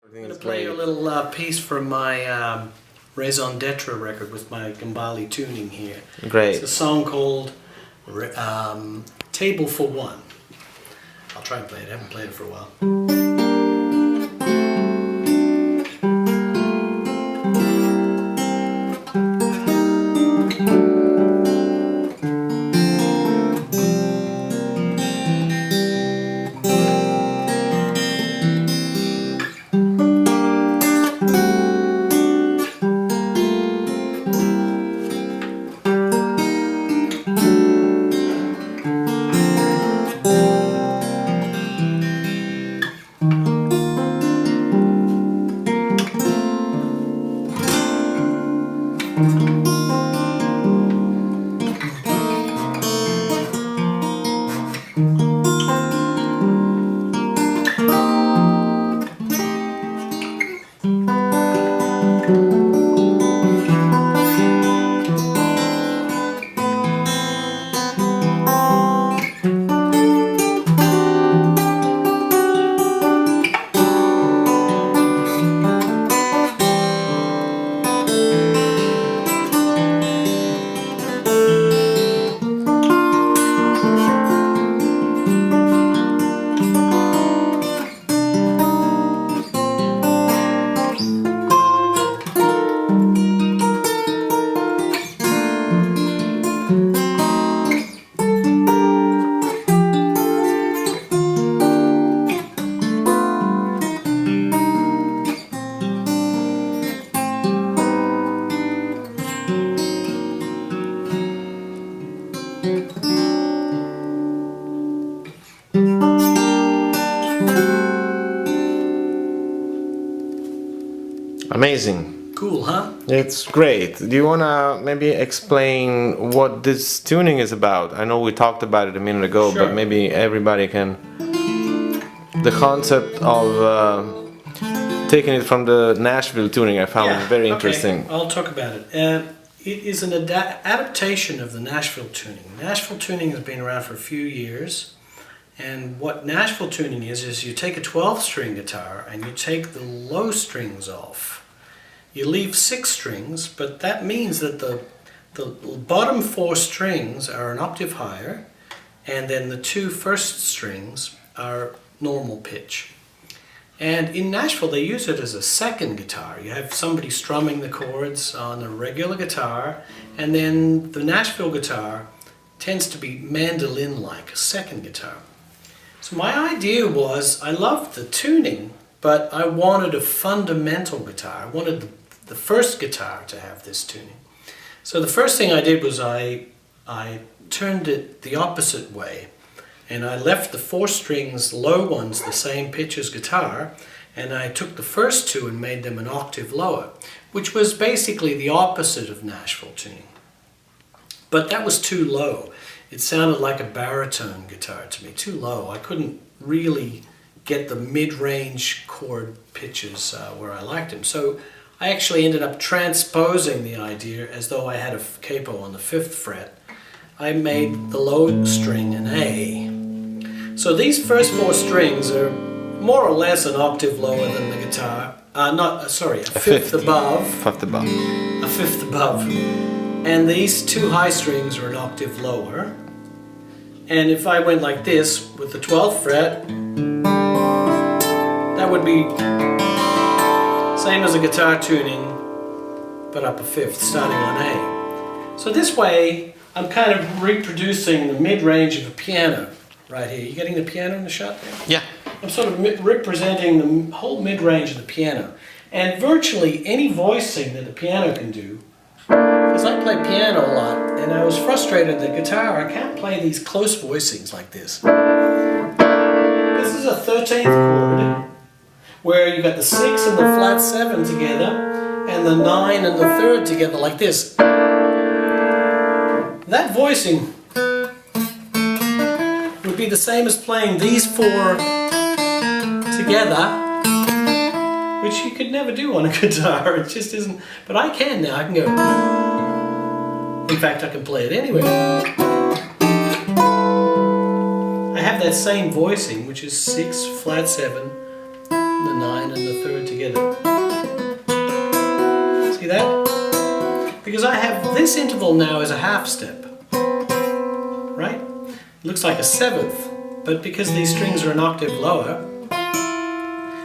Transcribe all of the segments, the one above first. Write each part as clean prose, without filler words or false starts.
I'm going to play a little piece from my Raison D'etre record with my GAMBALE tuning here. Great. It's a song called Table for One. I'll try and play it. I haven't played it for a while. Amazing. Cool, huh? It's great. Do you want to maybe explain what this tuning is about? I know we talked about it a minute ago, Sure. but maybe everybody can... The concept of taking it from the Nashville tuning I found very interesting. Okay. I'll talk about it. It is an adaptation of the Nashville tuning. Nashville tuning has been around for a few years. And what Nashville tuning is you take a 12-string guitar and you take the low strings off. You leave 6 strings, but that means that the bottom 4 strings are an octave higher, and then the 2 first strings are normal pitch. And in Nashville they use it as a second guitar. You have somebody strumming the chords on a regular guitar, and then the Nashville guitar tends to be mandolin-like, a second guitar. So my idea was, I loved the tuning, but I wanted a fundamental guitar. I wanted the first guitar to have this tuning. So the first thing I did was I turned it the opposite way, and I left the 4 strings, low ones, the same pitch as guitar, and I took the first 2 and made them an octave lower, which was basically the opposite of Nashville tuning. But that was too low. It sounded like a baritone guitar to me, too low. I couldn't really get the mid-range chord pitches where I liked them. So I actually ended up transposing the idea as though I had a capo on the 5th fret. I made the low string an A. So these first 4 strings are more or less an octave lower than the guitar. A fifth above. A fifth above. And these 2 high strings are an octave lower. And if I went like this with the 12th fret, that would be same as a guitar tuning, but up a 5th, starting on A. So this way, I'm kind of reproducing the mid-range of a piano right here. You getting the piano in the shot there? Yeah. I'm sort of representing the whole mid-range of the piano. And virtually any voicing that the piano can do, because I play piano a lot, and I was frustrated that guitar, I can't play these close voicings like this. This is a 13th chord, where you got the 6 and the flat 7 together, and the 9 and the 3rd together like this. That voicing would be the same as playing these 4 together, which you could never do on a guitar. It just isn't. But I can now. I can go. In fact, I can play it anywhere. I have that same voicing, which is 6, flat 7, the 9 and the 3rd together. See that? Because I have this interval now as a half step, right? It looks like a 7th, but because these strings are an octave lower,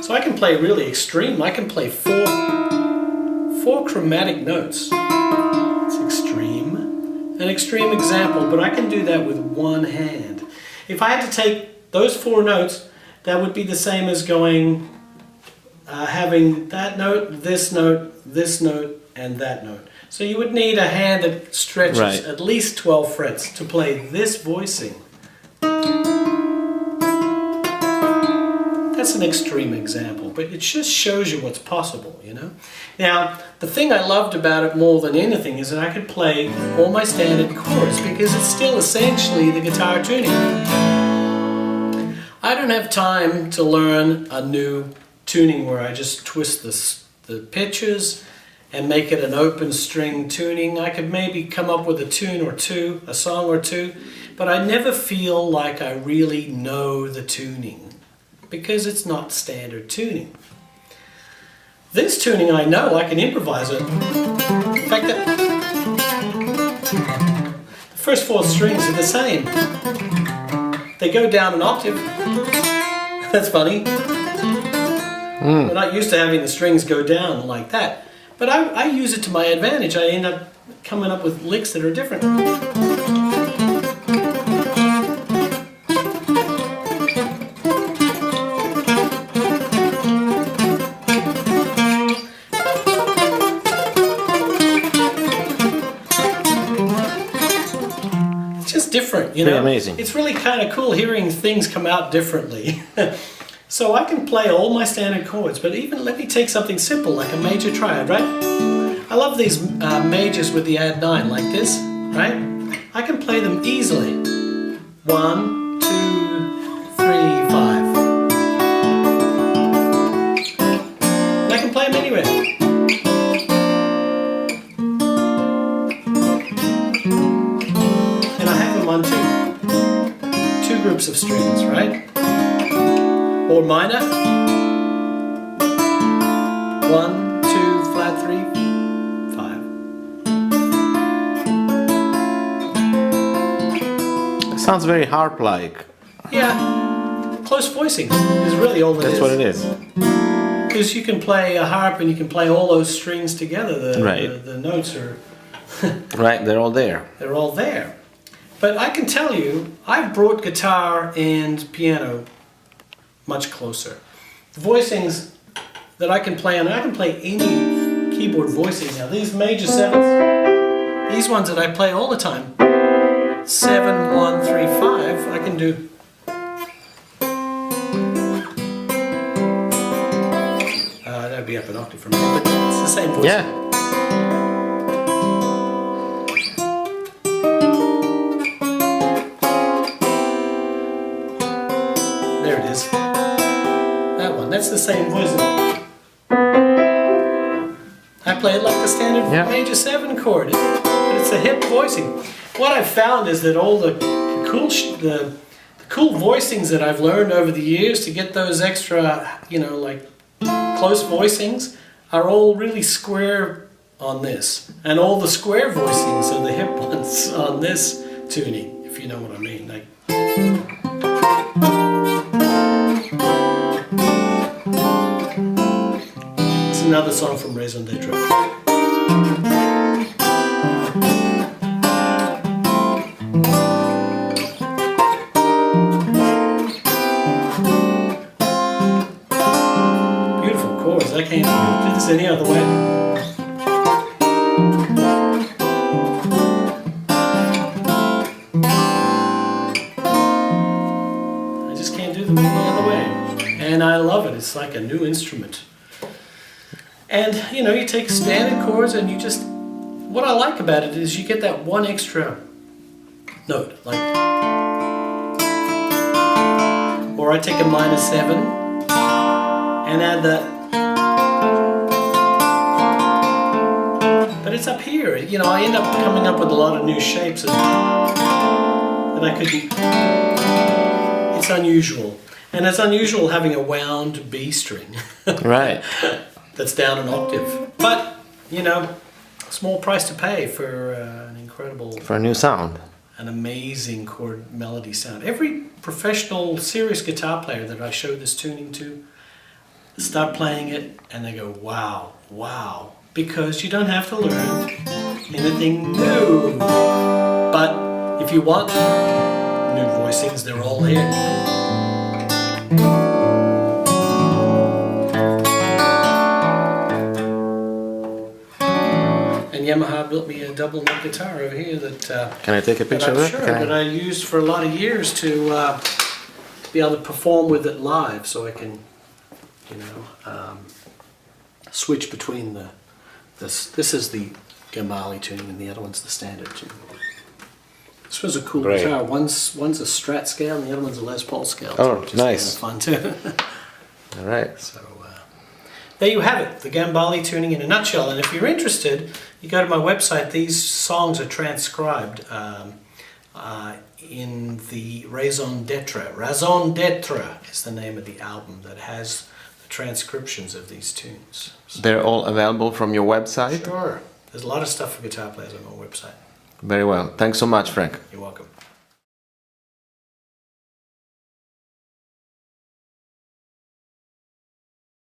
so I can play really extreme. I can play four chromatic notes. It's extreme. An extreme example, but I can do that with one hand. If I had to take those 4 notes, that would be the same as going, having that note, this note, and that note. So you would need a hand that stretches at least 12 frets to play this voicing. That's an extreme example, but it just shows you what's possible, you know? Now, the thing I loved about it more than anything is that I could play all my standard chords because it's still essentially the guitar tuning. I don't have time to learn a new tuning where I just twist the pitches and make it an open string tuning. I could maybe come up with a tune or two, a song or two, but I never feel like I really know the tuning because it's not standard tuning. This tuning I know, I can improvise it. In fact, the first 4 strings are the same. They go down an octave. That's funny. We're not used to having the strings go down like that. But I use it to my advantage. I end up coming up with licks that are different. It's just different, you know? Pretty amazing. It's really kind of cool hearing things come out differently. So I can play all my standard chords, but even let me take something simple like a major triad, right? I love these majors with the add 9 like this, right? I can play them easily. 1, 2, 3, 5. And I can play them anywhere. And I have them on two groups of strings, right? Or minor, 1, 2, flat 3, 5. It sounds very harp-like. Yeah, close voicing is really all it is. That's what it is. Because you can play a harp and you can play all those strings together. The notes are... Right, they're all there. They're all there. But I can tell you, I've brought guitar and piano much closer. The voicings that I can play, and I can play any keyboard voicing now. These major 7s, these ones that I play all the time, 7, 1, 3, 5, I can do. That'd be up an octave for me, but it's the same voice. Yeah. There it is. That's the same voice. I play it like the standard major 7 chord, but it's a hip voicing. What I've found is that all the cool voicings that I've learned over the years to get those extra, you know, like close voicings, are all really square on this, and all the square voicings are the hip ones on this tuning, if you know what I mean. Like. Another song from Raison D'etre. Beautiful chords. I can't do this any other way. I just can't do them any other way. And I love it. It's like a new instrument. And, you know, you take standard chords and you just... What I like about it is you get that one extra note, like... Or I take a minor 7 and add that... But it's up here, you know, I end up coming up with a lot of new shapes that I could... It's unusual. And it's unusual having a wound B string Right. that's down an octave. But, you know, small price to pay for an incredible, For a new sound. an amazing chord melody sound. Every professional, serious guitar player that I show this tuning to start playing it and they go, wow, wow. Because you don't have to learn anything new. But if you want new voicings, they're all here. And Yamaha built me a double neck guitar over here that Can I take a picture of it? sure, Can that I used for a lot of years to be able to perform with it live, so I can, you know, switch between the this is the Gambale tuning and the other one's the standard tuning. This was a cool Great. guitar. One's a Strat scale and the other one's a Les Paul scale. Oh, which is nice. kind of fun too. All right. So there you have it, the Gambale tuning in a nutshell. And if you're interested, you go to my website. These songs are transcribed in the Raison D'etre. Raison D'etre is the name of the album that has the transcriptions of these tunes. So, They're all available from your website? sure. There's a lot of stuff for guitar players on my website. Very well. Thanks so much, Frank. You're welcome.